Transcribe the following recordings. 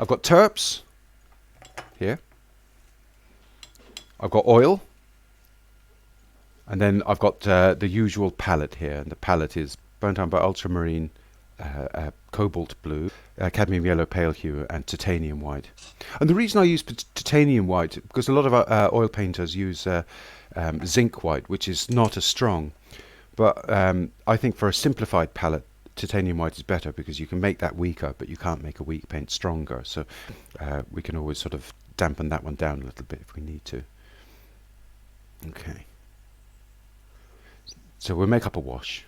I've got terps here. I've got oil. And then I've got the usual palette here. And the palette is burnt umber, ultramarine, cobalt blue, cadmium yellow, pale hue, and titanium white. And the reason I use titanium white, because a lot of oil painters use zinc white, which is not as strong. But I think for a simplified palette, titanium white is better because you can make that weaker, but you can't make a weak paint stronger. So we can always sort of dampen that one down a little bit if we need to. Okay. So we'll make up a wash.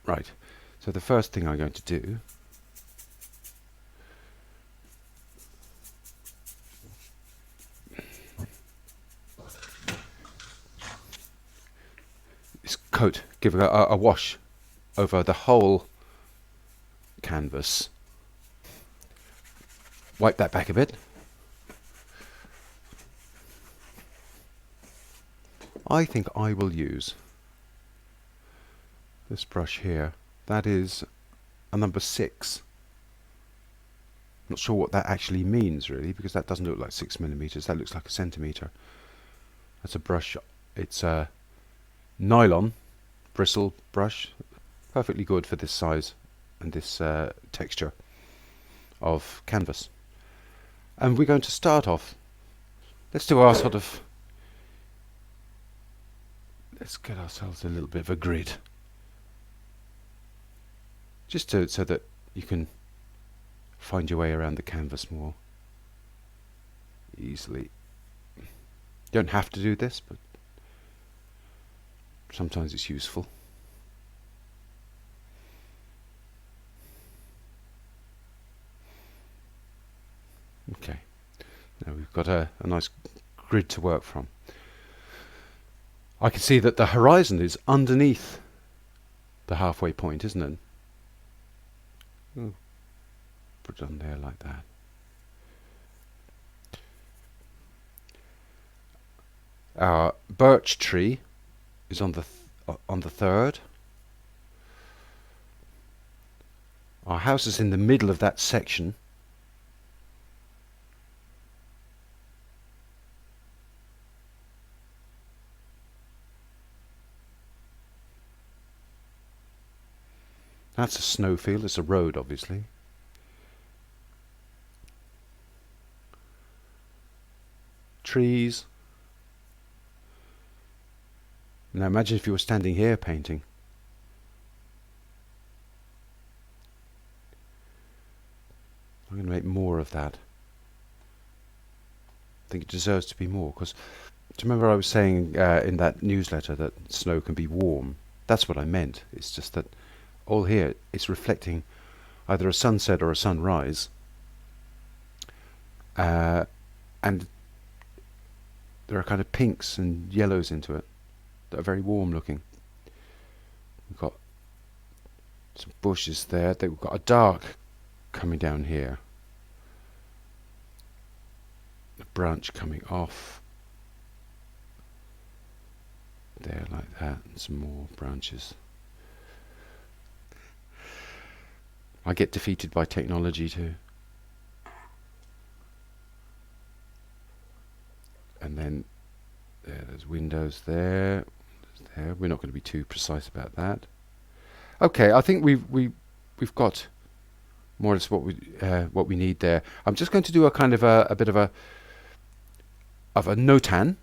Right. So the first thing I'm going to do is give a wash over the whole canvas. Wipe that back a bit. I think I will use this brush here. That is a number 6. Not sure what that actually means really, because that doesn't look like 6mm. That looks like a centimetre. That's a brush. It's a nylon bristle brush, perfectly good for this size and this texture of canvas. And we're going to start off. Let's do our sort of. Let's get ourselves a little bit of a grid, just so that you can find your way around the canvas more easily. You don't have to do this, but sometimes it's useful. Okay, now we've got a nice grid to work from. I can see that the horizon is underneath the halfway point, isn't it? Ooh, put it on there like that. Our birch tree is on the 3rd. Our house is in the middle of that section. That's a snowfield. It's a road, obviously. Trees. Now imagine if you were standing here painting. I'm going to make more of that. I think it deserves to be more, because do you remember I was saying in that newsletter that snow can be warm? That's what I meant. It's just that all here it's reflecting either a sunset or a sunrise, and there are kind of pinks and yellows into it that are very warm looking. We've got some bushes there. We've got a dark coming down here, a branch coming off there like that, and some more branches. I get defeated by technology too. And then there's windows there. We're not going to be too precise about that. Okay, I think we've got more or less what we need there. I'm just going to do a kind of a bit of a notan.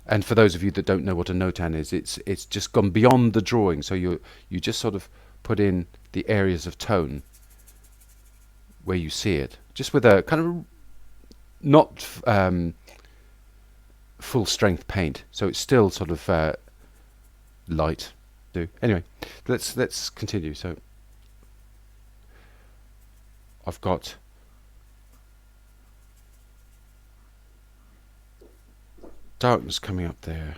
And for those of you that don't know what a notan is, it's just gone beyond the drawing. So you just sort of put in the areas of tone where you see it, just with a kind of not full strength paint, so it's still sort of light. Anyway, let's continue. So I've got darkness coming up there.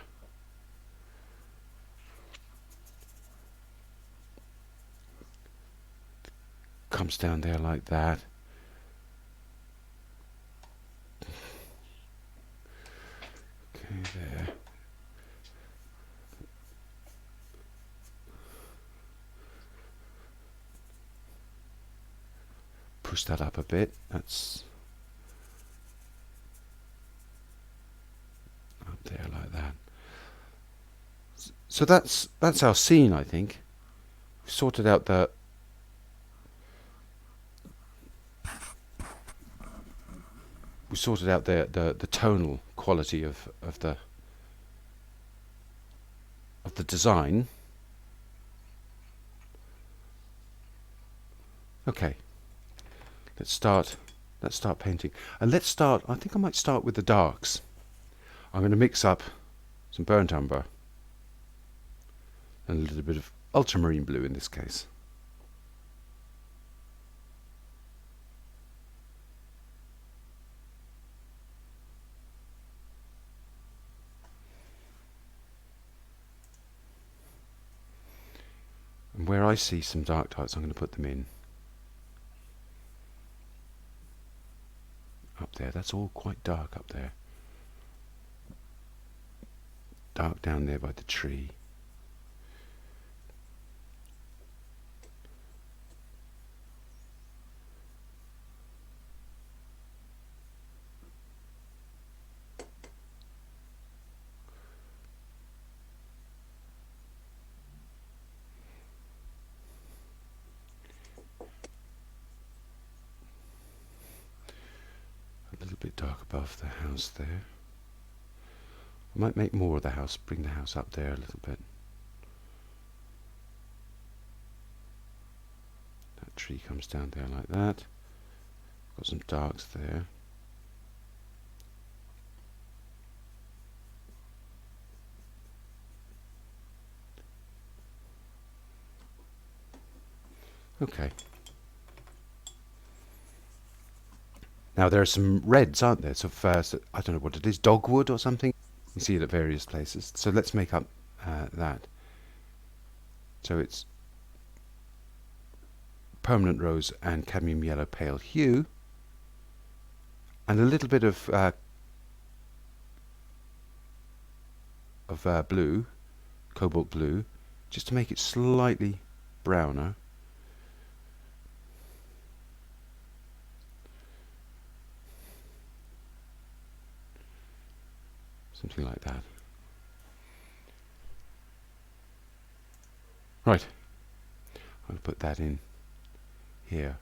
Comes down there like that. Okay, there. push that up a bit. That's up there like that. So that's our scene, I think. We've sorted out the the tonal quality of the design. Okay, let's start painting, and I think I might start with the darks. I'm going to mix up some burnt umber and a little bit of ultramarine blue in this case. And where I see some dark types, I'm going to put them in. Up there, that's all quite dark up there. Dark down there by the tree. A little bit dark above the house there. I might make more of the house, bring the house up there a little bit. That tree comes down there like that. Got some darks there. Okay. Now there are some reds, aren't there? So first, I don't know what it is, dogwood or something. You see it at various places. So let's make up that. So it's permanent rose and cadmium yellow pale hue, and a little bit of blue, cobalt blue, just to make it slightly browner. Something like that. Right. I'm going to put that in here.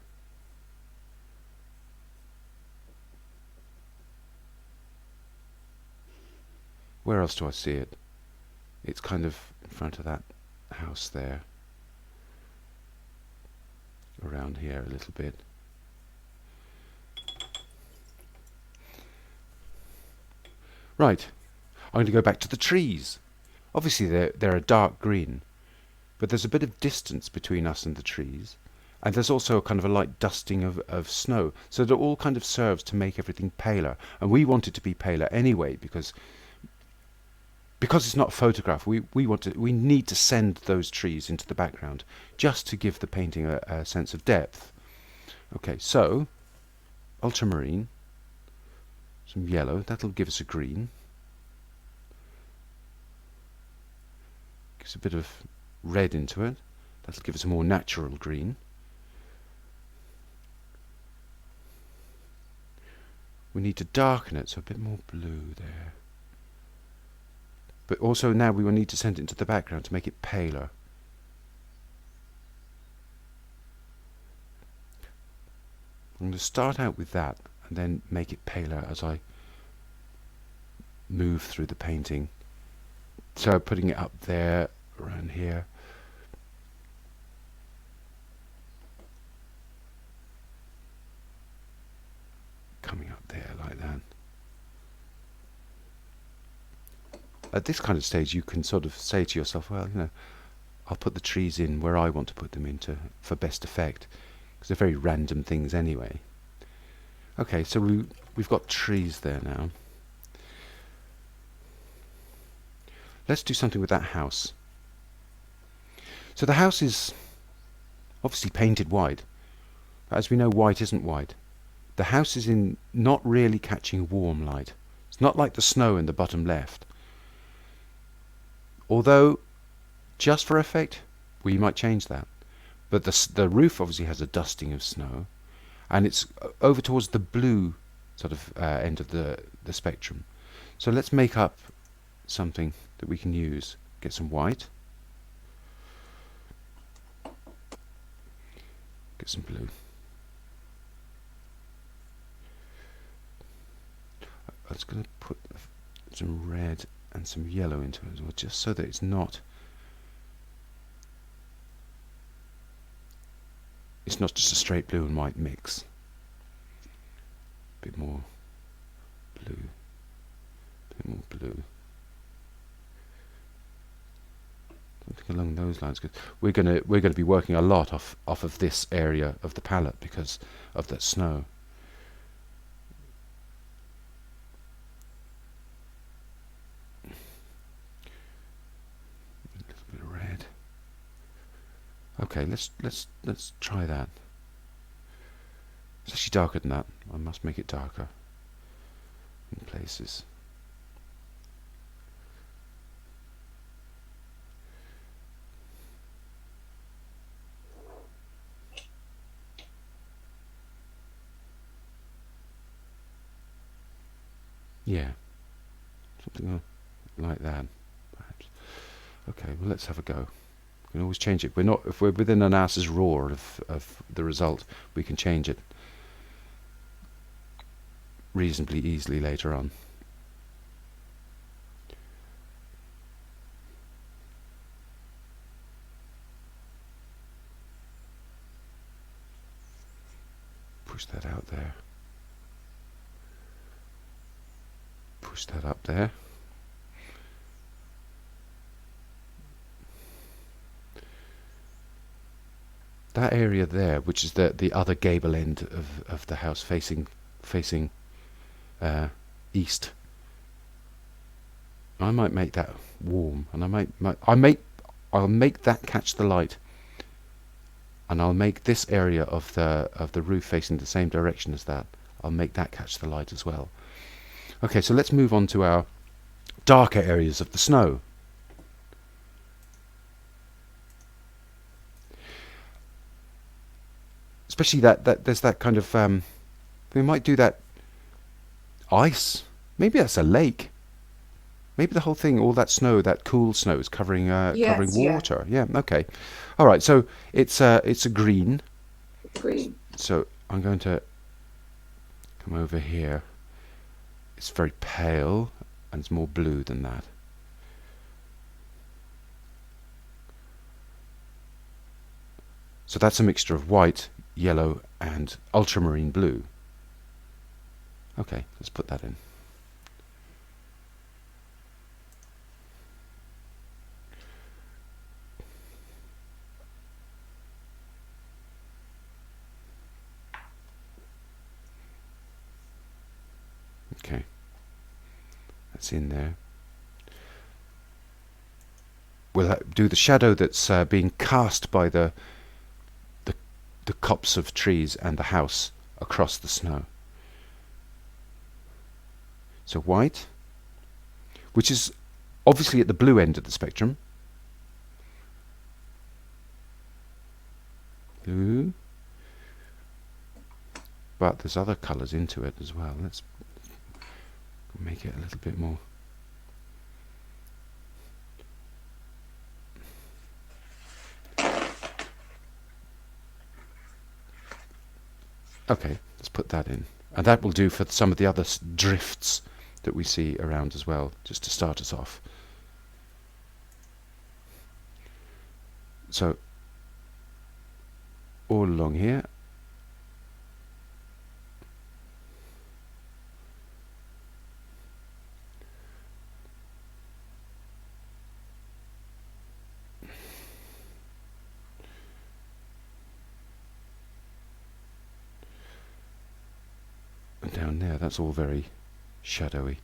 Where else do I see it? It's kind of in front of that house there. Around here a little bit. Right. I'm going to go back to the trees. Obviously they're a dark green, but there's a bit of distance between us and the trees, and there's also a kind of a light dusting of snow, so that it all kind of serves to make everything paler. And we want it to be paler anyway, because it's not a photograph. We need to send those trees into the background just to give the painting a sense of depth. Okay, so ultramarine, some yellow, that'll give us a green. Gives a bit of red into it. That'll give us a more natural green. We need to darken it, so a bit more blue there. But also now we will need to send it into the background to make it paler. I'm going to start out with that and then make it paler as I move through the painting. So putting it up there, around here. Coming up there like that. At this kind of stage you can sort of say to yourself, well, I'll put the trees in where I want to put them into for best effect, because they're very random things anyway. Okay, so we've got trees there now. Let's do something with that house. So the house is obviously painted white. But as we know, white isn't white. The house is in not really catching warm light. It's not like the snow in the bottom left. Although, just for effect, we might change that. But the roof obviously has a dusting of snow. and it's over towards the blue sort of end of the spectrum. So let's make up something that we can use. Get some white, get some blue. I was going to put some red and some yellow into it as well, just so that it's not just a straight blue and white mix. A bit more blue, a bit more blue. Something along those lines, because we're gonna be working a lot off of this area of the palette because of that snow. A little bit of red. Okay, let's try that. It's actually darker than that. I must make it darker in places. Yeah, something like that, perhaps. Okay, well, let's have a go. We can always change it. If we're within an ass's roar of the result, we can change it reasonably easily later on. Push that out there. Push that up there. That area there, which is the other gable end of the house facing east, I might make that warm, and I'll make that catch the light, and I'll make this area of the roof facing the same direction as that. I'll make that catch the light as well. Okay, so let's move on to our darker areas of the snow. Especially that there's that kind of we might do that ice. Maybe that's a lake. Maybe the whole thing, all that snow, that cool snow, is covering covering water. Yeah. Okay. All right. So it's a green. Green. So I'm going to come over here. It's very pale, and it's more blue than that. So that's a mixture of white, yellow, and ultramarine blue. Okay, let's put that in. Okay, that's in there. We'll do the shadow that's being cast by the copse of trees and the house across the snow. So white, which is obviously at the blue end of the spectrum. Blue. But there's other colours into it as well. Let's make it a little bit more. Okay, let's put that in. And that will do for some of the other drifts that we see around as well, just to start us off. So, all along here. And down there, that's all very shadowy.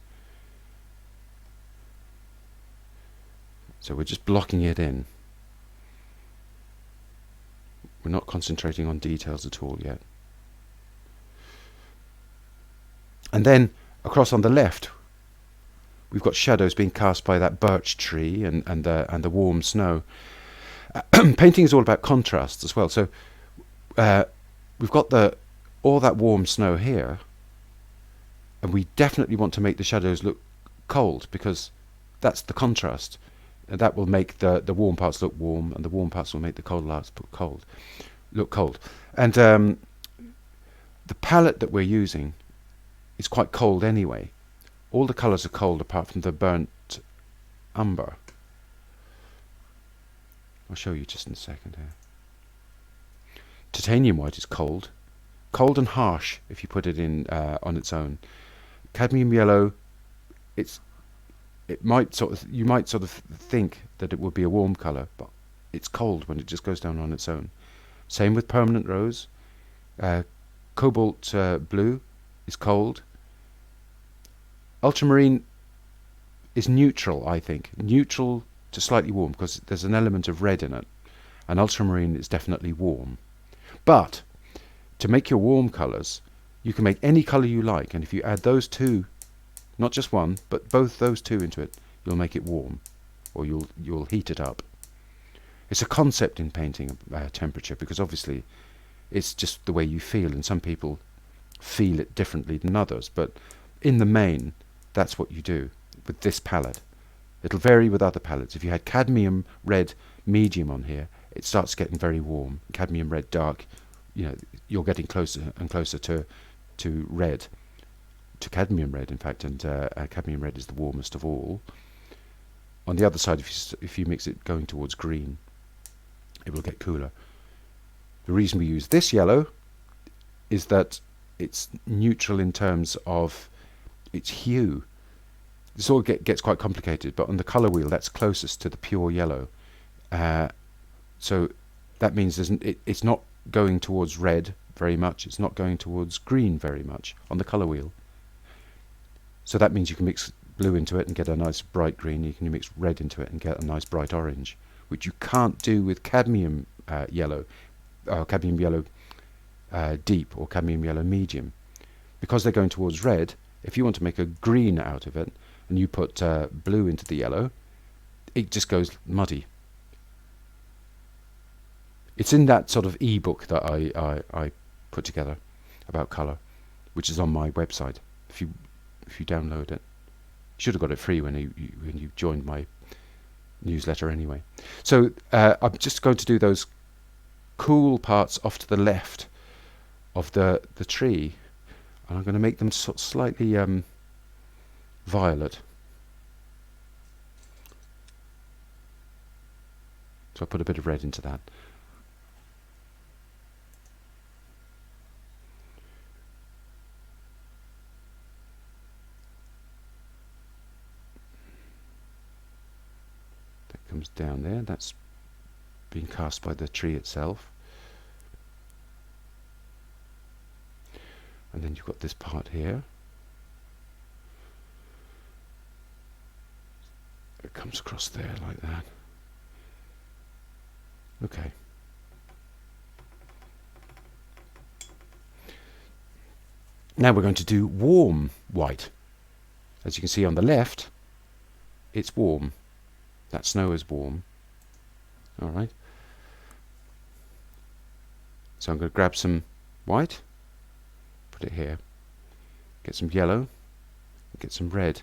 So we're just blocking it in. We're not concentrating on details at all yet. And then across on the left, we've got shadows being cast by that birch tree and the warm snow. Painting is all about contrasts as well. So we've got the all that warm snow here, and we definitely want to make the shadows look cold, because that's the contrast. And that will make the warm parts look warm, and the warm parts will make the cold parts look cold. And the palette that we're using is quite cold anyway. All the colours are cold apart from the burnt umber. I'll show you just in a second here. Titanium white is cold. Cold and harsh if you put it in on its own. Cadmium yellow, you might sort of think that it would be a warm colour, but it's cold when it just goes down on its own. Same with permanent rose. Cobalt blue is cold. Ultramarine is neutral, I think. Neutral to slightly warm, because there's an element of red in it. And ultramarine is definitely warm. But to make your warm colours, you can make any colour you like, and if you add those two, not just one, but both those two into it, you'll make it warm, or you'll heat it up. It's a concept in painting, temperature, because obviously it's just the way you feel, and some people feel it differently than others, but in the main, that's what you do with this palette. It'll vary with other palettes. If you had cadmium red medium on here, it starts getting very warm. Cadmium red dark, you're getting closer and closer to red, to cadmium red, in fact, and cadmium red is the warmest of all. On the other side, if you mix it going towards green, it will get cooler. The reason we use this yellow is that it's neutral in terms of its hue. This all gets quite complicated, but on the colour wheel, that's closest to the pure yellow. So that means it's not going towards red very much. It's not going towards green very much on the colour wheel. So that means you can mix blue into it and get a nice bright green. You can mix red into it and get a nice bright orange, which you can't do with cadmium yellow, cadmium yellow deep or cadmium yellow medium. Because they're going towards red, if you want to make a green out of it and you put blue into the yellow, it just goes muddy. It's in that sort of e-book that I put together about colour, which is on my website. If you download it, you should have got it free when you joined my newsletter anyway. So I'm just going to do those cool parts off to the left of the tree, and I'm going to make them sort of slightly violet. So I put a bit of red into that. That comes down there. That's being cast by the tree itself. And then you've got this part here. It comes across there like that. Okay. Now we're going to do warm white. As you can see on the left, it's warm. That snow is warm. All right. So I'm going to grab some white, put it here, get some yellow, get some red,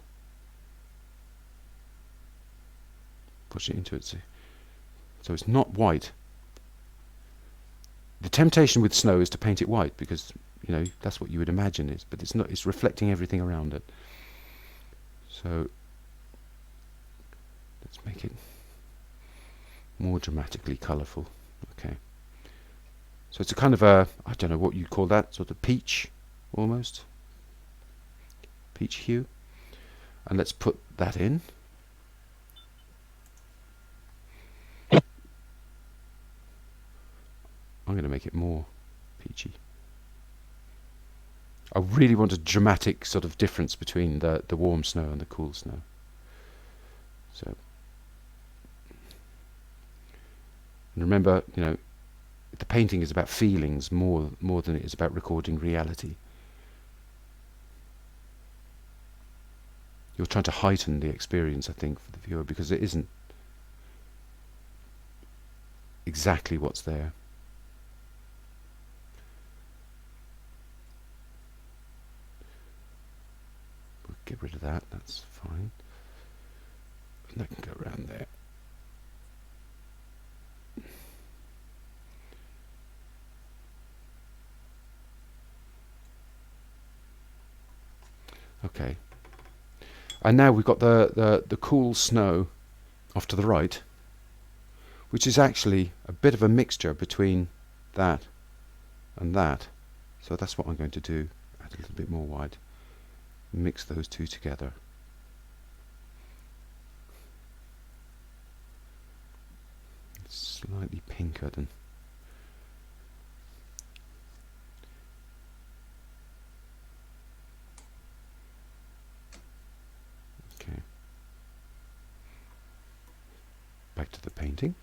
push it into it. So it's not white. The temptation with snow is to paint it white, because that's what you would imagine it is, but it's not. It's reflecting everything around it. So let's make it more dramatically colourful. Okay. So it's a kind of I don't know what you'd call that, sort of peach, almost. Peach hue. And let's put that in. I'm going to make it more peachy. I really want a dramatic sort of difference between the warm snow and the cool snow. So, and remember, the painting is about feelings more than it is about recording reality. You're trying to heighten the experience, I think, for the viewer, because it isn't exactly what's there. get rid of that, that's fine. And that can go around there. Okay. And now we've got the cool snow off to the right, which is actually a bit of a mixture between that and that. So that's what I'm going to do. Add a little bit more white. Mix those two together. It's slightly pinker than... Okay. Back to the painting.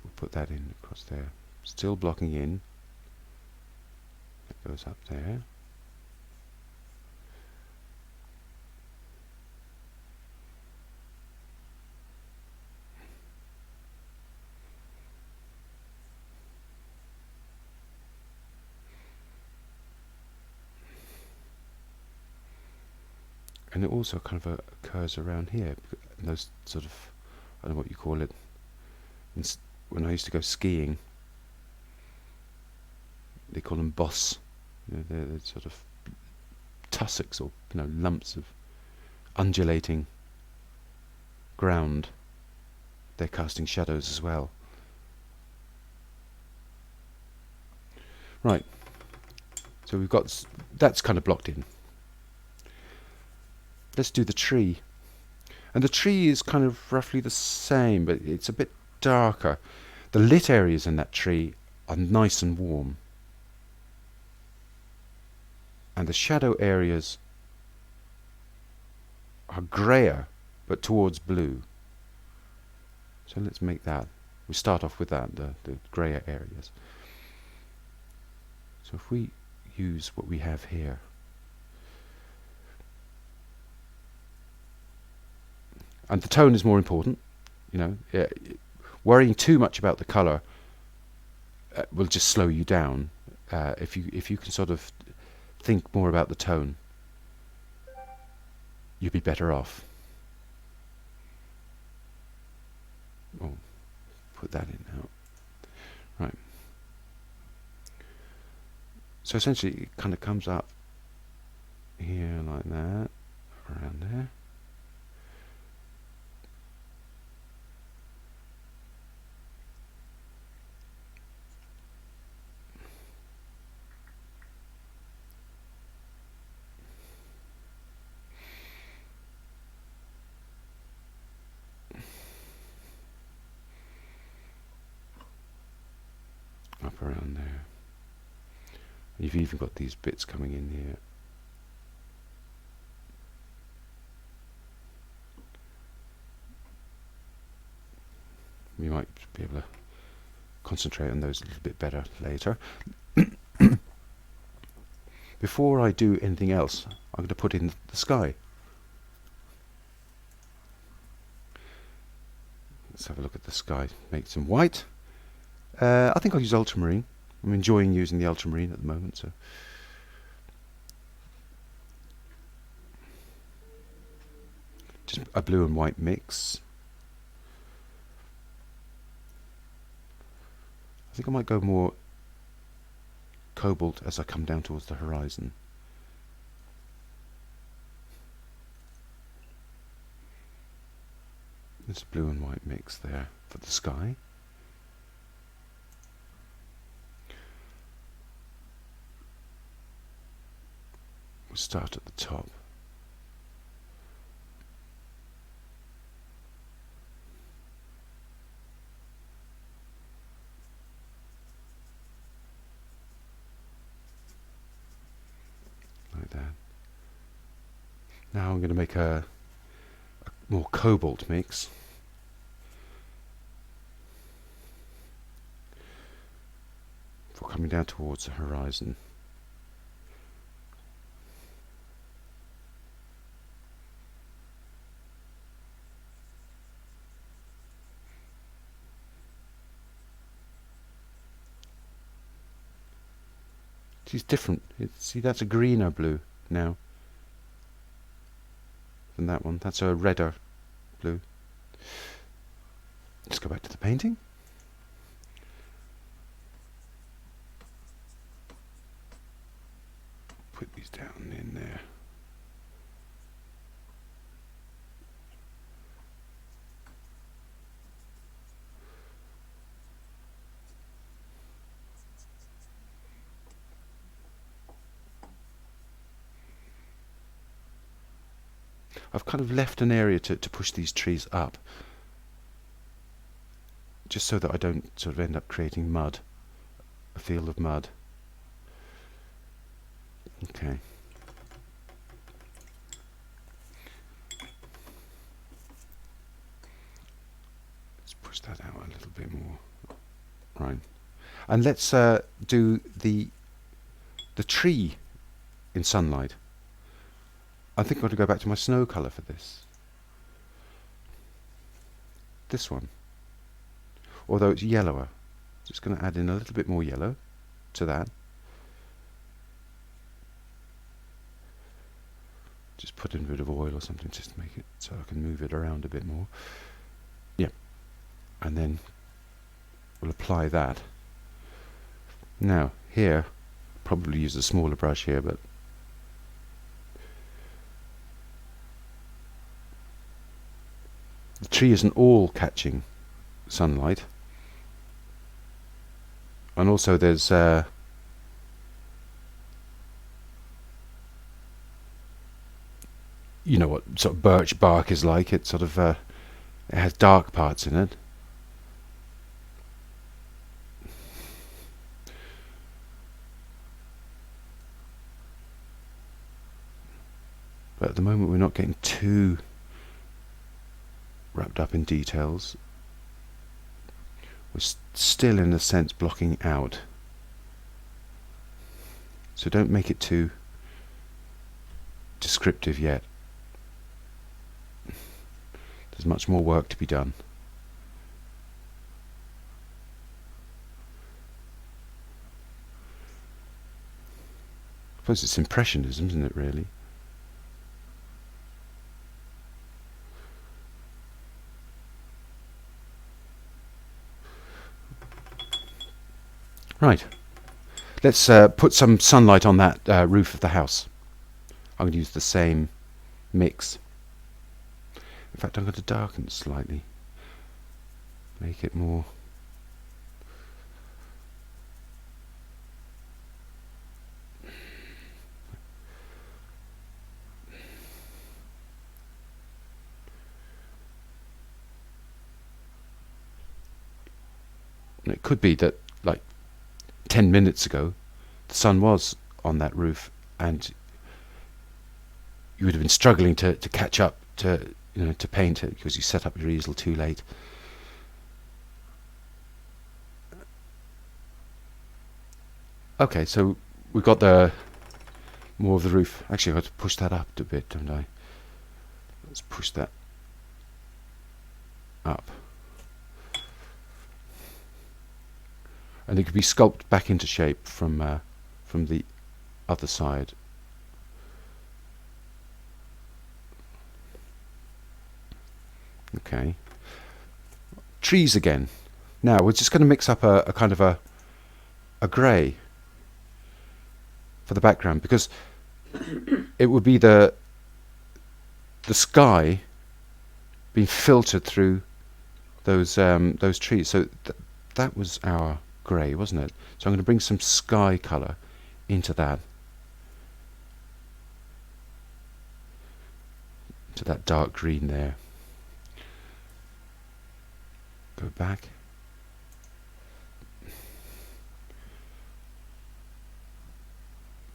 We'll put that in across there. Still blocking in. That goes up there. And it also kind of occurs around here. Those sort of, I don't know what you call it. When I used to go skiing, they call them boss. You know, they're sort of tussocks or lumps of undulating ground. They're casting shadows as well. Right. So we've got that's kind of blocked in. Let's do the tree. And the tree is kind of roughly the same, but it's a bit darker. The lit areas in that tree are nice and warm. And the shadow areas are greyer, but towards blue. So let's make that. We start off with that, the greyer areas. So if we use what we have here, and the tone is more important, worrying too much about the colour will just slow you down. If you can sort of think more about the tone, you'd be better off. Oh, put that in now. Right. So essentially it kind of comes up here like that, around there. Up around there. You've even got these bits coming in here. You might be able to concentrate on those a little bit better later. Before I do anything else, I'm going to put in the sky. Let's have a look at the sky. Make some white. I think I'll use ultramarine. I'm enjoying using the ultramarine at the moment. So just a blue and white mix. I think I might go more cobalt as I come down towards the horizon. There's a blue and white mix there for the sky. We'll start at the top. Like that. Now I'm going to make a more cobalt mix. For coming down towards the horizon. It's different. See, that's a greener blue now. than that one. That's a redder blue. Let's go back to the painting. Put these down in there. I've kind of left an area to push these trees up, just so that I don't sort of end up creating mud, a field of mud. Okay. Let's push that out a little bit more. Right. And let's do the tree in sunlight. I think I'm going to go back to my snow colour for this. This one. Although it's yellower. Just going to add in a little bit more yellow to that. Just put in a bit of oil or something just to make it so I can move it around a bit more. Yeah. And then we'll apply that. Now, here, probably use a smaller brush here, but the tree isn't all catching sunlight. And also there's you know what sort of birch bark is like. It sort of it has dark parts in it. But at the moment we're not getting too wrapped up in details. We're still in a sense blocking out. So don't make it too descriptive yet. There's much more work to be done. I suppose it's impressionism, isn't it, really? Right. Let's put some sunlight on that roof of the house. I'm going to use the same mix. In fact, I'm going to darken it slightly. Make it more... And it could be that, like, 10 minutes ago, the sun was on that roof, and you would have been struggling to catch up to to paint it because you set up your easel too late. Okay, so we've got the more of the roof. Actually, I've got to push that up a bit, don't I? Let's push that up. And it could be sculpted back into shape from the other side. Okay. Trees again. Now we're just going to mix up a kind of a grey for the background, because it would be the sky being filtered through those trees. So that was our grey, wasn't it? So I'm going to bring some sky colour into that. To that dark green there. Go back.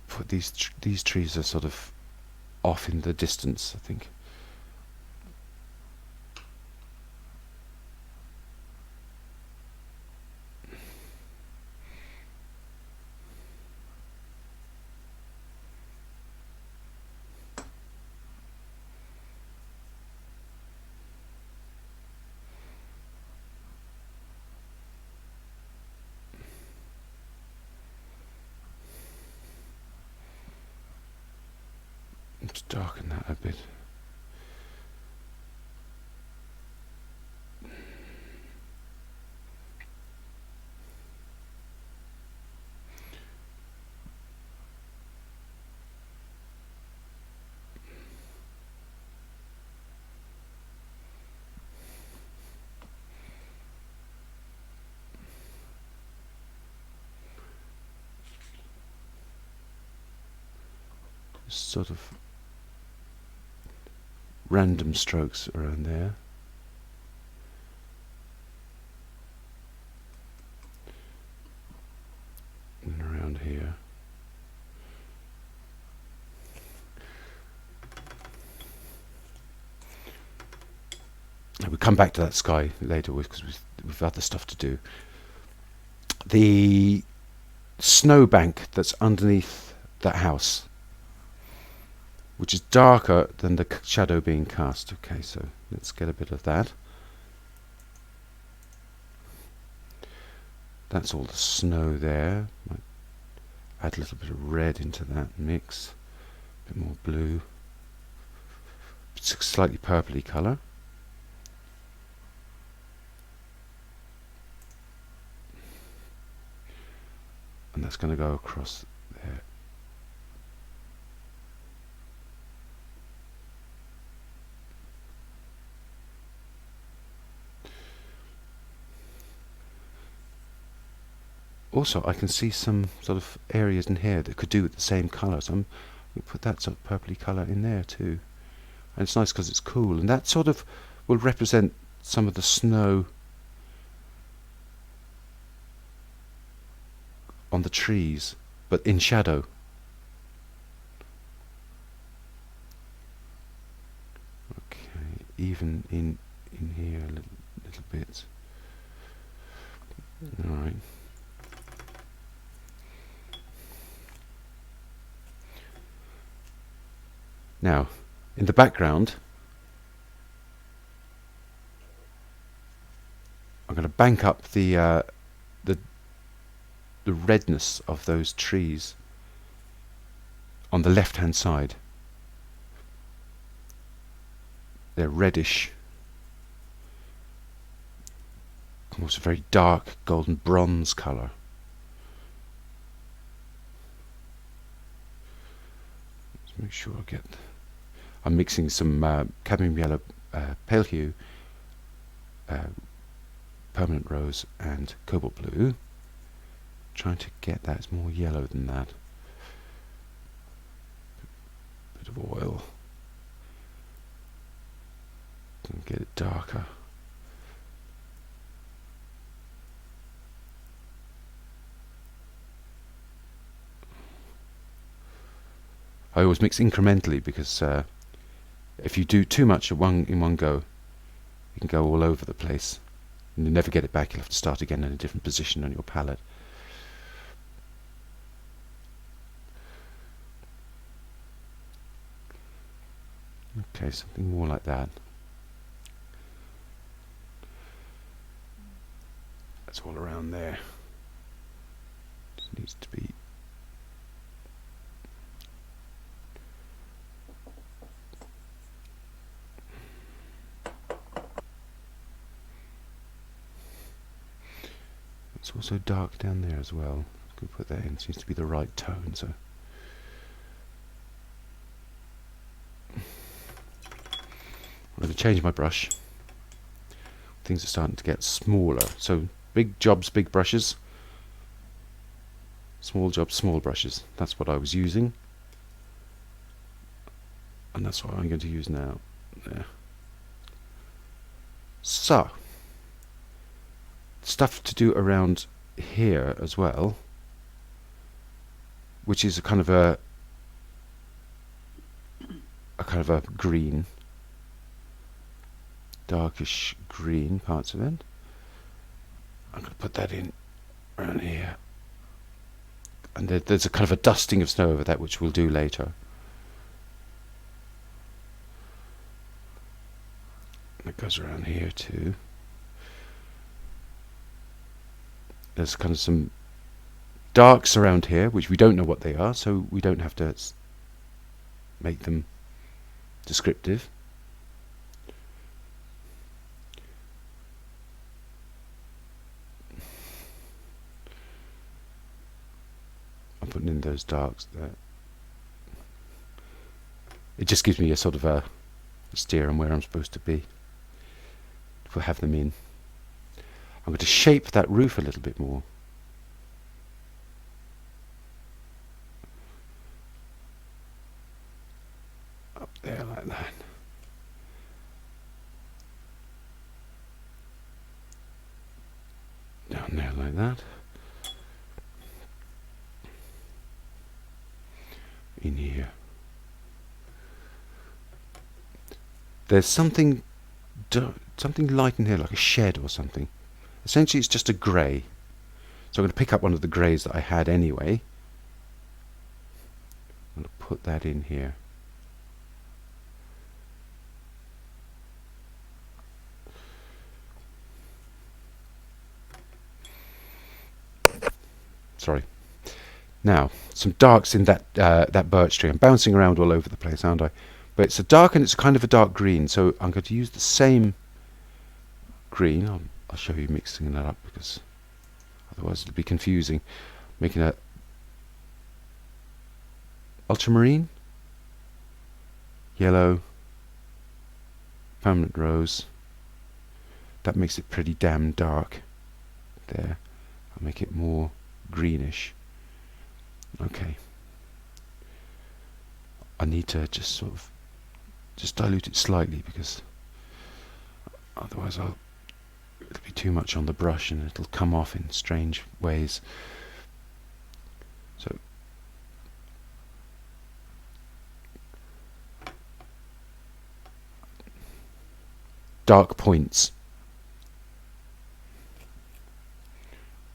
Put these trees are sort of off in the distance, I think. To darken that a bit. sort of random strokes around there. And around here. And we'll come back to that sky later because we've other stuff to do. The snowbank that's underneath that house, which is darker than the shadow being cast. Okay, so let's get a bit of that. That's all the snow there. Might add a little bit of red into that mix. A bit more blue. It's a slightly purpley colour. And that's going to go across there. Also, I can see some sort of areas in here that could do with the same colour, so I'm going to put that sort of purpley colour in there too. And it's nice because it's cool, and that sort of will represent some of the snow on the trees, but in shadow. Okay, even in here a little bit. All right. Now, in the background, I'm going to bank up the redness of those trees on the left-hand side. They're reddish, almost a very dark golden bronze colour. Let's make sure I get. I'm mixing some cadmium yellow, pale hue, permanent rose, and cobalt blue. Trying to get that more yellow than that. Bit of oil. And get it darker. I always mix incrementally because if you do too much in one go, you can go all over the place and you never get it back. You'll have to start again in a different position on your palette. Okay, something more like that. That's all around there. Just needs to be. It's also dark down there as well. I could put that in. It seems to be the right tone. So I'm going to change my brush. Things are starting to get smaller. So big jobs, big brushes. Small jobs, small brushes. That's what I was using. And that's what I'm going to use now. There. So, stuff to do around here as well, which is a kind of a green, darkish green parts of it. I'm going to put that in around here, and there's a kind of a dusting of snow over that, which we'll do later. And it goes around here too. There's kind of some darks around here, which we don't know what they are, so we don't have to make them descriptive. I'm putting in those darks there. It just gives me a sort of a steer on where I'm supposed to be. We'll have them in. I'm going to shape that roof a little bit more. down there like that. In here. There's something light in here, like a shed or something. Essentially it's just a grey. So I'm going to pick up one of the greys that I had anyway. I'm going to put that in here. Sorry. Now, some darks in that birch tree. I'm bouncing around all over the place, aren't I? But it's a dark and it's kind of a dark green, so I'm going to use the same green. I'll show you mixing that up because otherwise it'll be confusing. Making a ultramarine, yellow, permanent rose. That makes it pretty damn dark. There. I'll make it more greenish. Okay. I need to just sort of dilute it slightly because otherwise it'll be too much on the brush and it'll come off in strange ways. So dark points,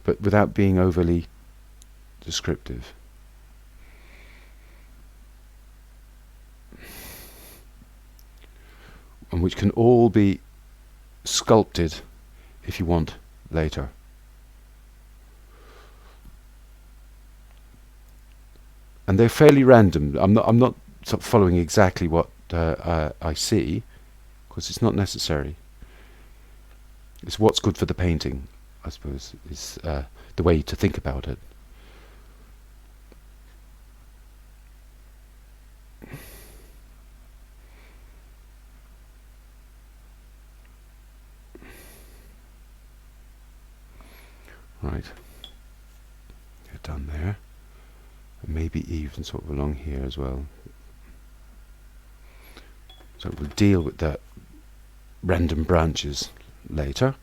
but without being overly descriptive. And which can all be sculpted if you want later. And they're fairly random. I'm not sort of following exactly what I see, because it's not necessary. It's what's good for the painting, I suppose, is the way to think about it. Right, you're done there. And maybe even sort of along here as well. So we'll deal with the random branches later.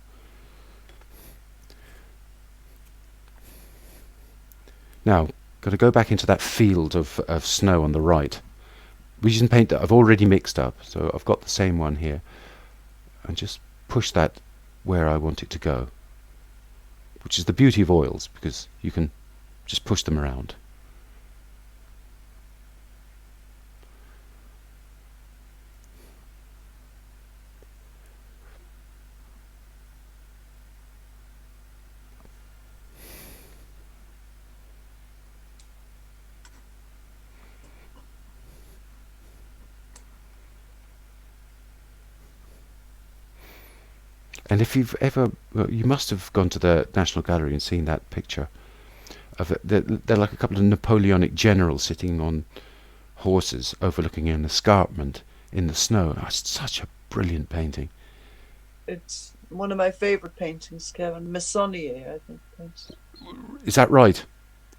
Now, got to go back into that field of snow on the right. We're using paint that I've already mixed up, so I've got the same one here. And just push that where I want it to go. Which is the beauty of oils, because you can just push them around. And if you've ever, well, you must have gone to the National Gallery and seen that picture of it. They're like a couple of Napoleonic generals sitting on horses overlooking an escarpment in the snow. Oh, it's such a brilliant painting. It's one of my favourite paintings, Kevin. Messonnier, I think. Is that right?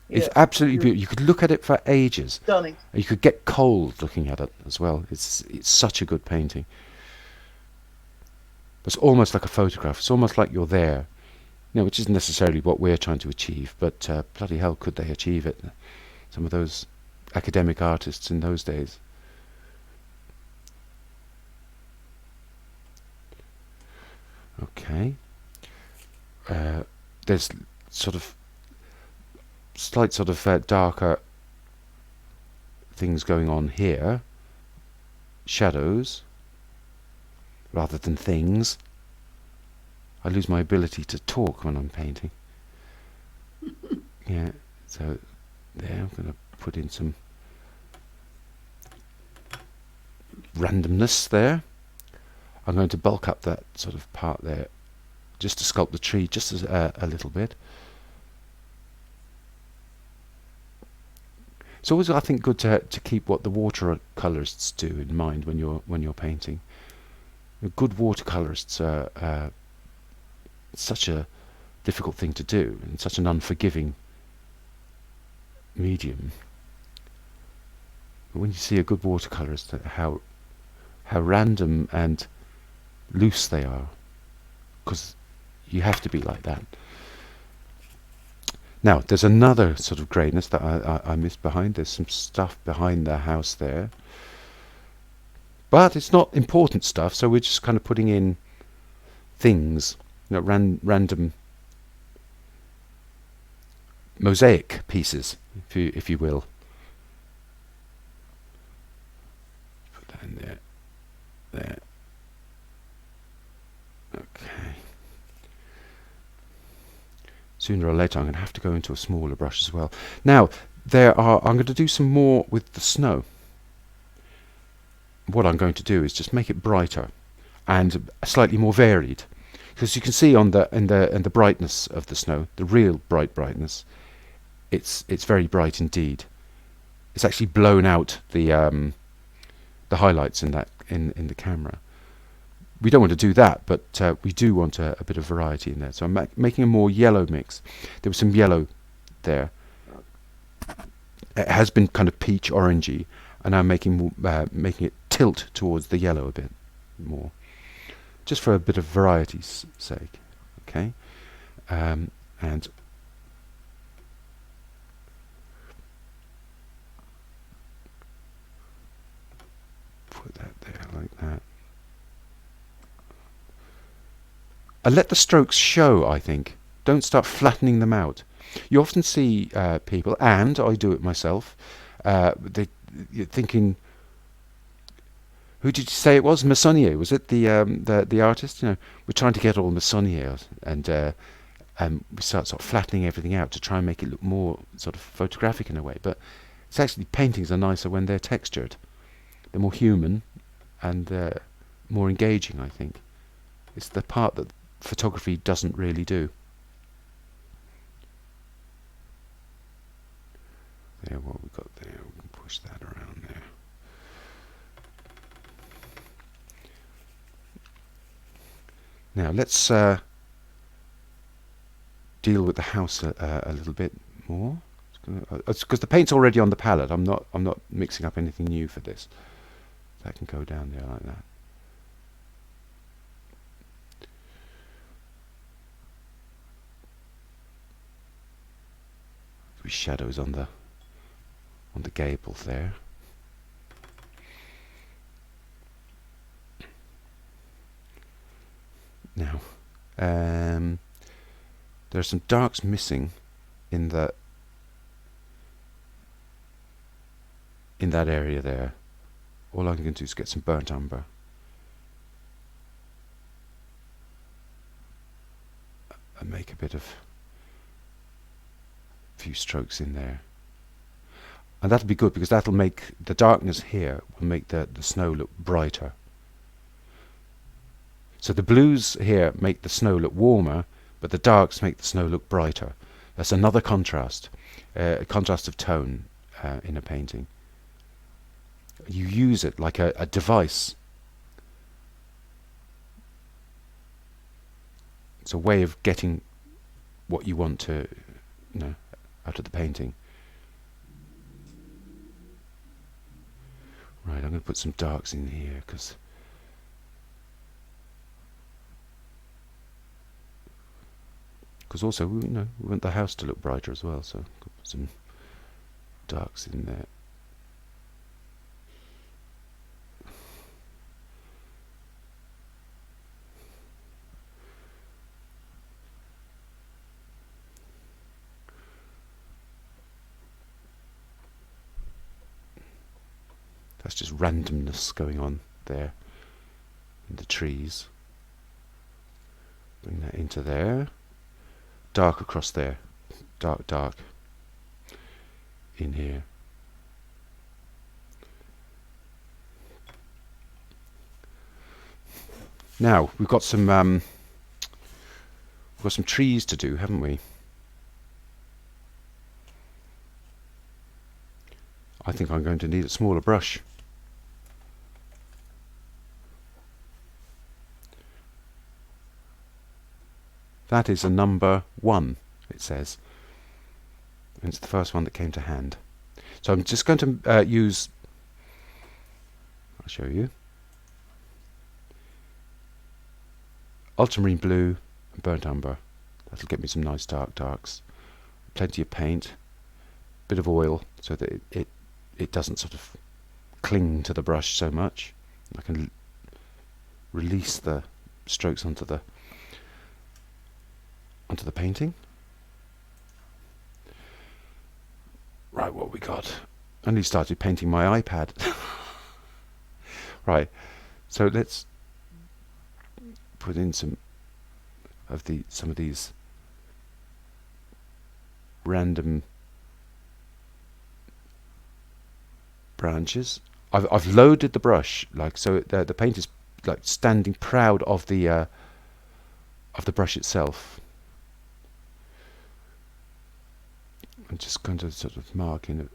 Yeah, it's absolutely beautiful. You could look at it for ages. stunning. And you could get cold looking at it as well. It's such a good painting. It's almost like a photograph. It's almost like you're there, which isn't necessarily what we're trying to achieve, but bloody hell could they achieve it. Some of those academic artists in those days. Okay. There's sort of slight sort of darker things going on here. Shadows rather than things. I lose my ability to talk when I'm painting. Yeah, so there I'm going to put in some randomness there. I'm going to bulk up that sort of part there just to sculpt the tree just as a little bit. It's always, I think, good to keep what the watercolorists do in mind when you're painting. Good watercolorists are such a difficult thing to do and such an unforgiving medium. But when you see a good watercolorist, how random and loose they are, because you have to be like that. Now, there's another sort of greyness that I missed behind. There's some stuff behind the house there. But it's not important stuff, so we're just kind of putting in things, random mosaic pieces, if you will. Put that in there. There. Okay. Sooner or later I'm going to have to go into a smaller brush as well. Now, I'm going to do some more with the snow. What I'm going to do is just make it brighter and slightly more varied, because you can see on the brightness of the snow, the real brightness, it's very bright indeed. It's actually blown out the highlights in the camera. We don't want to do that, but we do want a bit of variety in there. So I'm making a more yellow mix. There was some yellow there. It has been kind of peach orangey, and I'm making it tilt towards the yellow a bit more, just for a bit of variety's sake. Okay, and put that there like that. And let the strokes show, I think. Don't start flattening them out. You often see people, and I do it myself, you're thinking, who did you say it was? Meissonier, was it the artist? We're trying to get all Meissonier, and we start sort of flattening everything out to try and make it look more sort of photographic in a way. But it's actually, paintings are nicer when they're textured. They're more human and more engaging, I think. It's the part that photography doesn't really do. There, what we've got there, we can push that around there. Now let's deal with the house a little bit more. It's because the paint's already on the palette. I'm not mixing up anything new for this. That can go down there like that. With shadows on the gables there. Now, there are some darks missing in that area there. All I'm going to do is get some burnt umber and make a few strokes in there. And that'll be good, because that'll make the darkness here will make the snow look brighter. So the blues here make the snow look warmer, but the darks make the snow look brighter. That's another contrast, a contrast of tone in a painting. You use it like a device. It's a way of getting what you want to, out of the painting. Right, I'm going to put some darks in here because also we want the house to look brighter as well. So put some darks in there. That's just randomness going on there in the trees. Bring that into there. Dark across there. Dark in here. Now we've got some trees to do, haven't we? I think I'm going to need a smaller brush. That is a number 1, it says. And it's the first one that came to hand. So I'm just going to use, I'll show you, ultramarine blue and burnt umber. That'll get me some nice darks. plenty of paint, bit of oil so that it doesn't sort of cling to the brush so much. I can release the strokes onto the painting. Right, what we got? I only started painting my iPad. Right, so let's put in some of these random branches. I've loaded the brush, like, so the paint is like standing proud of the brush itself. I'm just going to sort of mark in.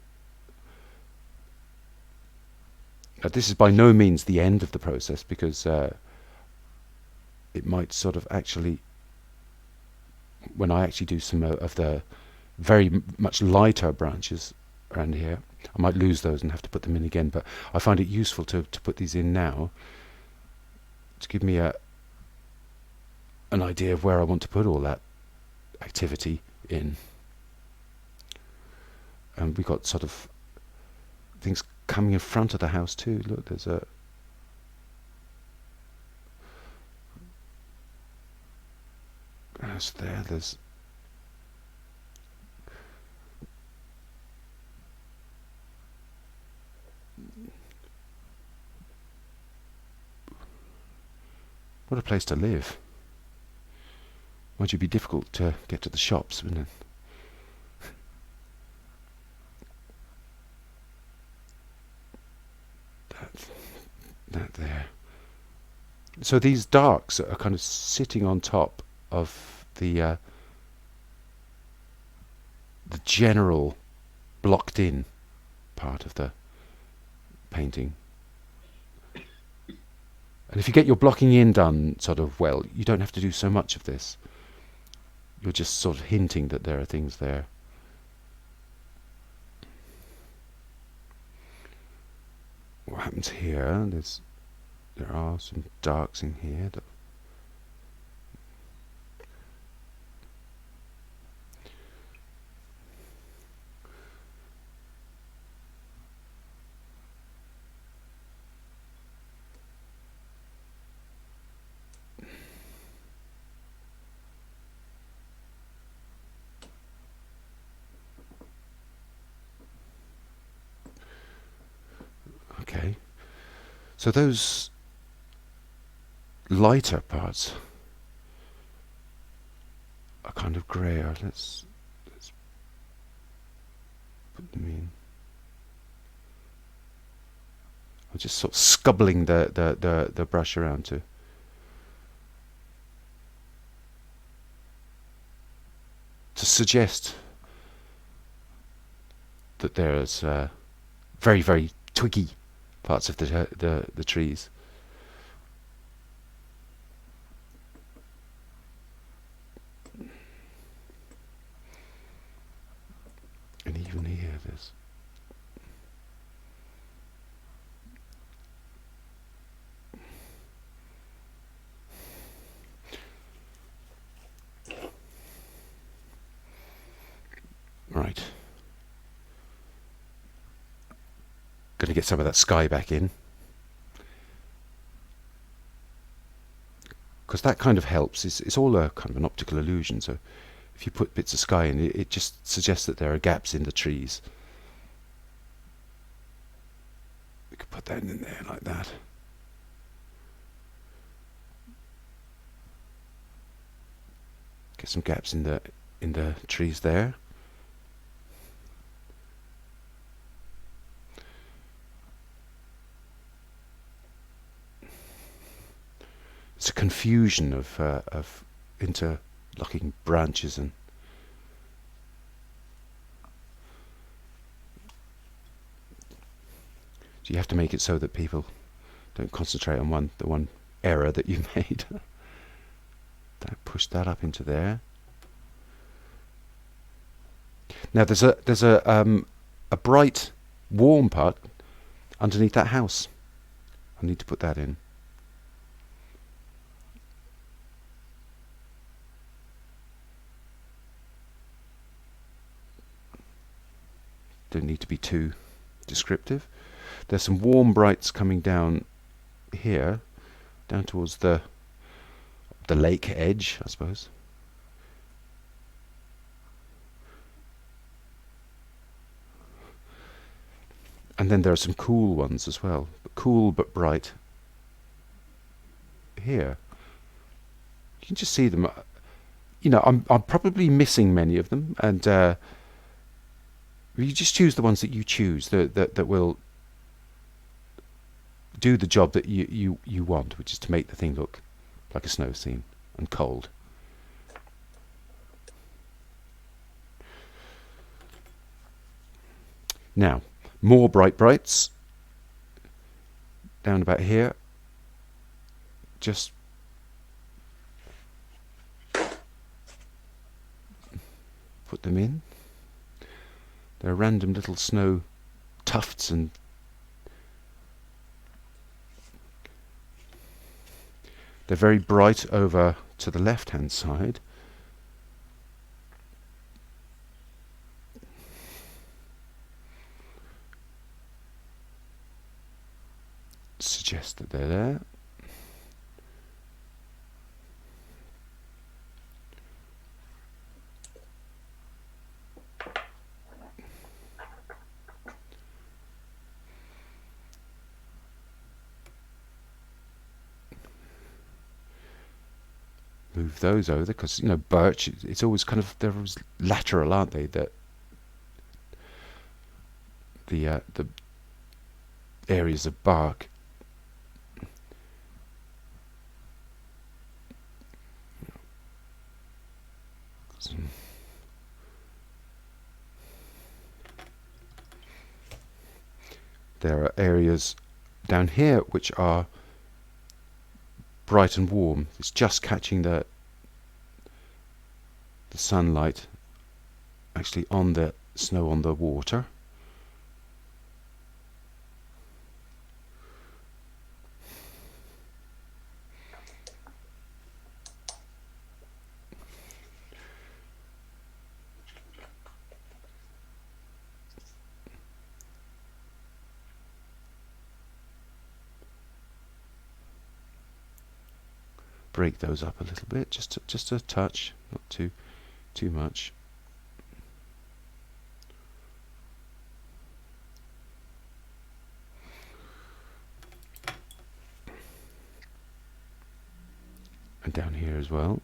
Now, this is by no means the end of the process, because it might sort of actually, when I actually do some of the very much lighter branches around here, I might lose those and have to put them in again. But I find it useful to put these in now to give me an idea of where I want to put all that activity in. And we got sort of things coming in front of the house too. Look, there's there's what a place to live. Might you be difficult to get to the shops, wouldn't it? That there. So these darks are kind of sitting on top of the general blocked in part of the painting. And if you get your blocking in done sort of well, you don't have to do so much of this. You're just sort of hinting that there are things there. What happens here? There are some darks in here. Okay. So those lighter parts are kind of grayer. Let's put them in. I'm just sort of scubbling the brush around to suggest that there's very, very twiggy parts of the trees. And even here there's right. Going to get some of that sky back in, because that kind of helps. It's all a kind of an optical illusion. So if you put bits of sky in, it just suggests that there are gaps in the trees. We could put that in there like that. Get some gaps in the trees there. It's a confusion of interlocking branches, and so you have to make it so that people don't concentrate on the one error that you made. Push that up into there. Now there's a bright, warm part underneath that house. I need to put that in. Don't need to be too descriptive. There's some warm brights coming down here, down towards the lake edge, I suppose. And then there are some cool ones as well. Cool but bright here. You can just see them. You know, I'm probably missing many of them, and you just choose the ones that you choose that will do the job that you want, which is to make the thing look like a snow scene and cold. Now, more brights down about here. Just put them in. There are random little snow tufts, and they're very bright over to the left hand side. Suggest that they're there. Move those over, because you know, birch, it's always kind of, they're always lateral, aren't they? That the areas of bark. There are areas down here which are bright and warm. It's just catching the sunlight actually on the snow on the water. Break those up a little bit, just a touch, not too much. And down here as well.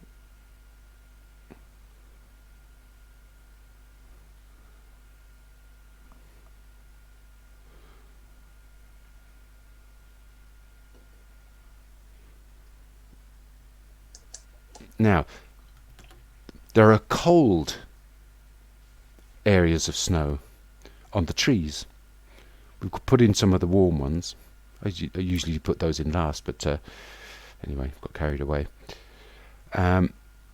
Now, there are cold areas of snow on the trees. We could put in some of the warm ones. I usually put those in last, but anyway, got carried away.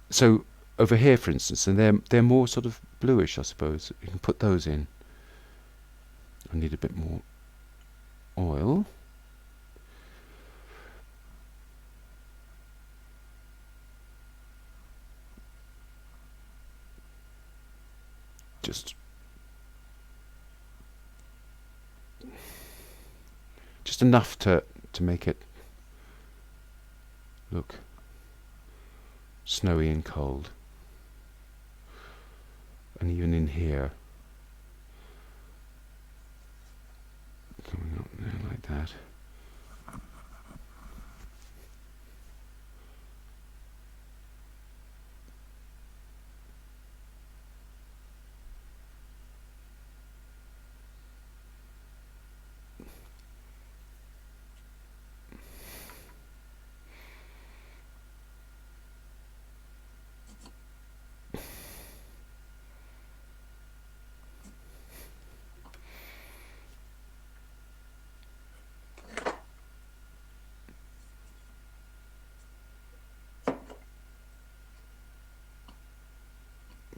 So over here, for instance, and they're more sort of bluish, I suppose. You can put those in. I need a bit more oil. Just enough to make it look snowy and cold. And even in here, coming up there like that.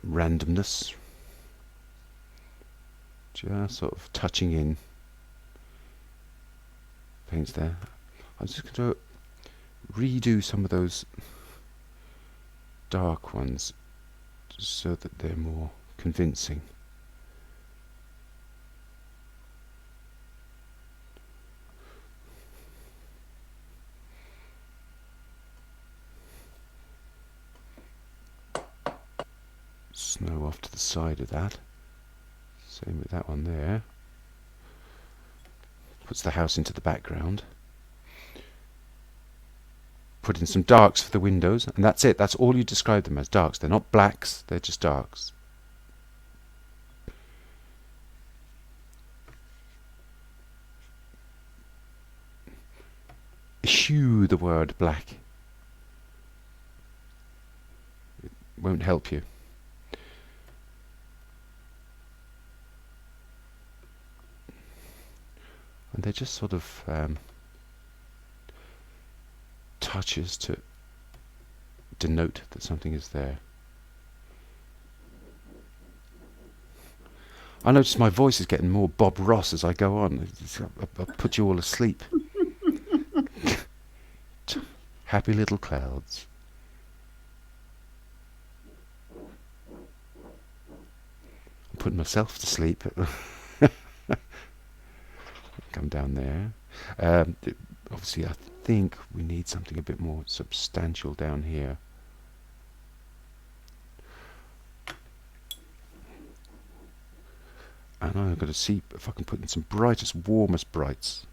Randomness, just sort of touching in paints there. I'm just going to redo some of those dark ones so that they're more convincing. snow off to the side of that. Same with that one there. Puts the house into the background. Put in some darks for the windows, and that's it. That's all you describe them as, darks. They're not blacks, they're just darks. Eschew the word black. It won't help you. And they're just sort of touches to denote that something is there. I notice my voice is getting more Bob Ross as I go on. I'll put you all asleep. Happy little clouds. I'm putting myself to sleep. Come down there. Obviously, I think we need something a bit more substantial down here. And I'm going to see if I can put in some brightest, warmest brights.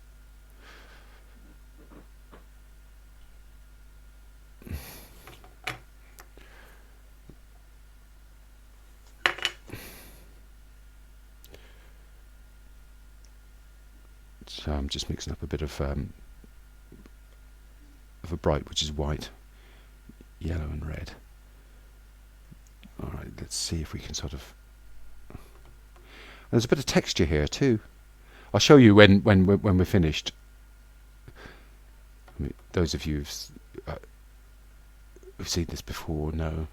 So I'm just mixing up a bit of a bright, which is white, yellow and red. Alright, let's see if we can sort of... There's a bit of texture here too. I'll show you when we're finished. I mean, those of you who've seen this before know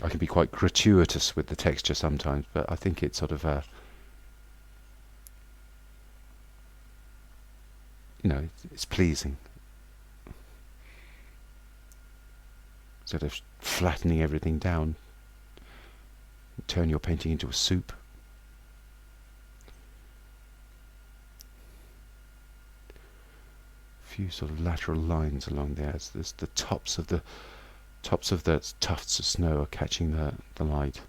I can be quite gratuitous with the texture sometimes, but I think it's sort of it's pleasing. Sort of flattening everything down. Turn your painting into a soup. A few sort of lateral lines along there. There's the tops of the tufts of snow are catching the light.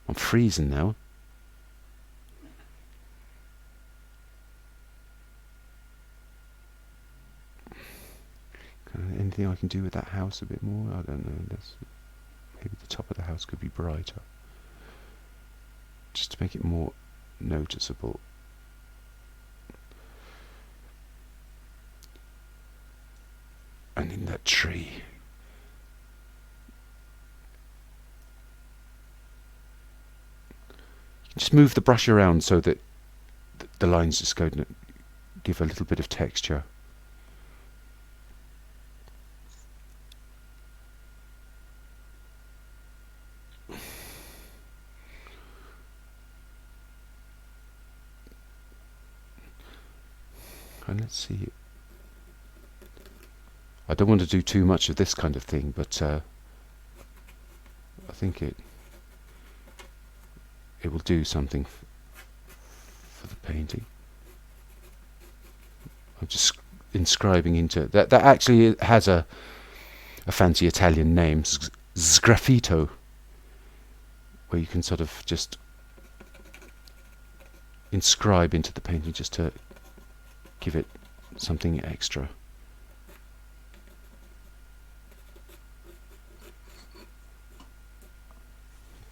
I'm freezing now. Anything I can do with that house a bit more? I don't know. Maybe the top of the house could be brighter, just to make it more noticeable. And in that tree, you can just move the brush around so that the lines just go to give a little bit of texture. And let's see. I don't want to do too much of this kind of thing, but I think it will do something for the painting. I'm just inscribing into that. That actually has a fancy Italian name, sgraffito, where you can sort of just inscribe into the painting just to give it something extra.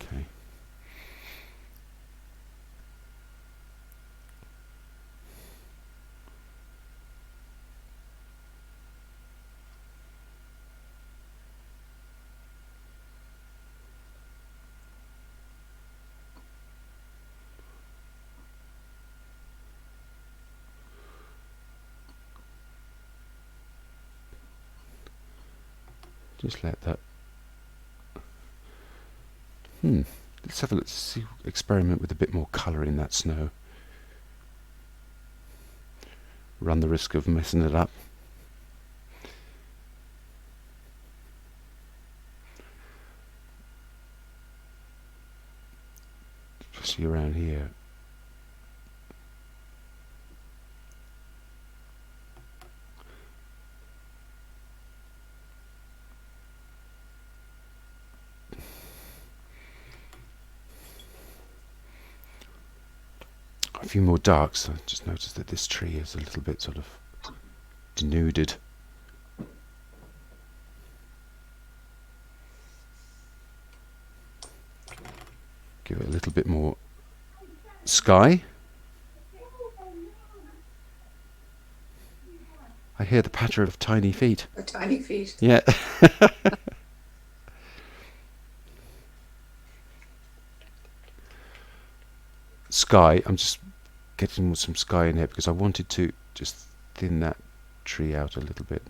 Okay. Just let that. Let's have a look. See, experiment with a bit more colour in that snow. Run the risk of messing it up. Especially around here. A few more darks. I just noticed that this tree is a little bit sort of denuded. Give it a little bit more sky. I hear the patter of tiny feet. Tiny feet. Yeah. Sky. I'm just getting some sky in here because I wanted to just thin that tree out a little bit.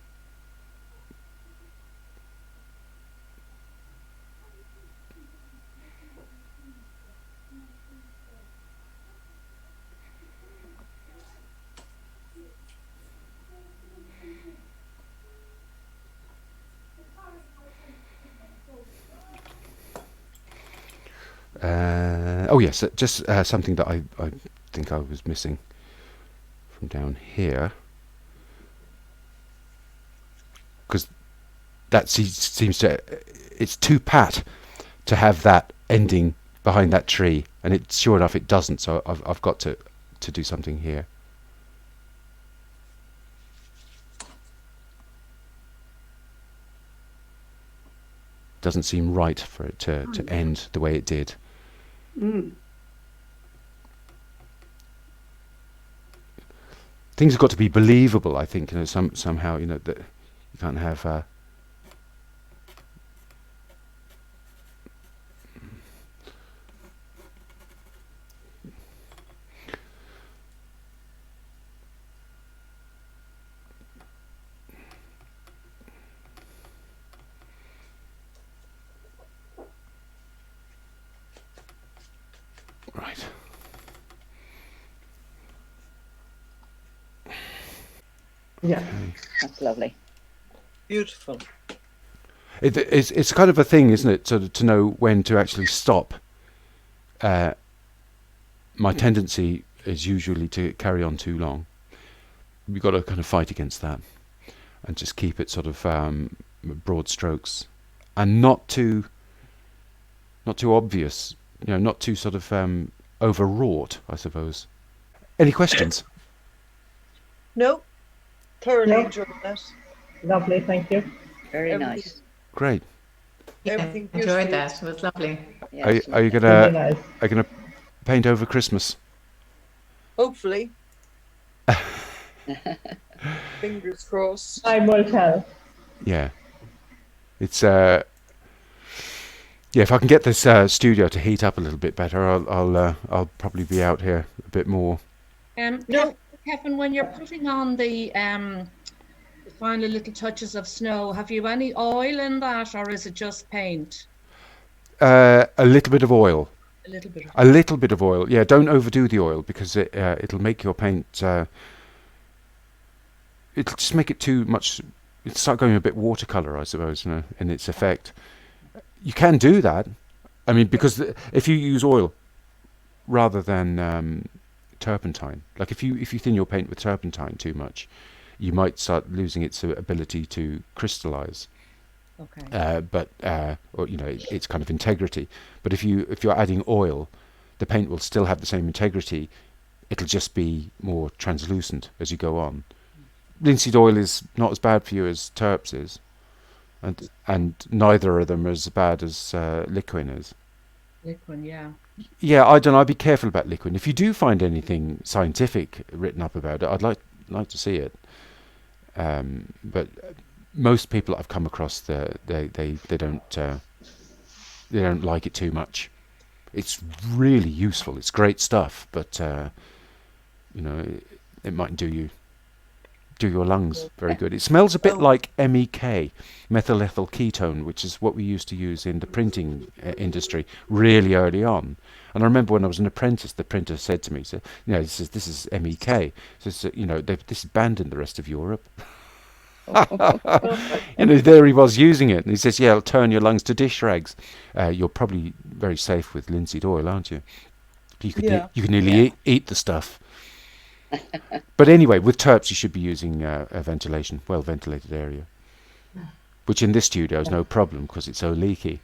Oh yes, just something that I think I was missing from down here, because that seems to, it's too pat to have that ending behind that tree, and it sure enough it doesn't. So I've got to do something here. Doesn't seem right for it to end the way it did. Things have got to be believable, I think. Somehow, that you can't have. Right. Yeah, Okay. That's lovely. Beautiful. It's kind of a thing, isn't it, to know when to actually stop. My tendency is usually to carry on too long. You've got to kind of fight against that and just keep it sort of broad strokes and not too obvious, not too sort of overwrought, I suppose. Any questions? No, thoroughly No. enjoyed that. lovely, thank you. Very Everything- nice. Great. Everything Enjoyed beautiful. that. It was lovely. Yes, Are you lovely. gonna Really nice. paint over Christmas? Hopefully. Fingers crossed. Time will tell. Yeah. It's if I can get this studio to heat up a little bit better, I'll probably be out here a bit more. No. Kevin, when you're putting on the final little touches of snow, have you any oil in that, or is it just paint? A little bit of oil. A little bit. A little bit of oil. Yeah, don't overdo the oil because it'll make your paint. It'll just make it too much. It'll start going a bit watercolor, I suppose, in its effect. You can do that. I mean, because if you use oil rather than turpentine, like if you thin your paint with turpentine too much, you might start losing its ability to crystallize. Okay. Or its kind of integrity. But if you're adding oil, the paint will still have the same integrity. It'll just be more translucent as you go on. Linseed oil is not as bad for you as turps is, and neither of them are as bad as liquid is. Liquid, yeah. Yeah, I don't know. I'd be careful about liquid. If you do find anything scientific written up about it, I'd like to see it. But most people I've come across, they don't like it too much. It's really useful. It's great stuff, but it might do your lungs very good. It smells a bit like MEK, methyl ethyl ketone, which is what we used to use in the printing industry really early on. And I remember when I was an apprentice, the printer said to me, this is MEK. This is banned in the rest of Europe. There he was using it, and he says, it'll turn your lungs to dish rags. You're probably very safe with linseed oil, aren't you? You could nearly eat the stuff. But anyway, with turps you should be using a ventilation, well ventilated area, which in this studio is no problem because it's so leaky.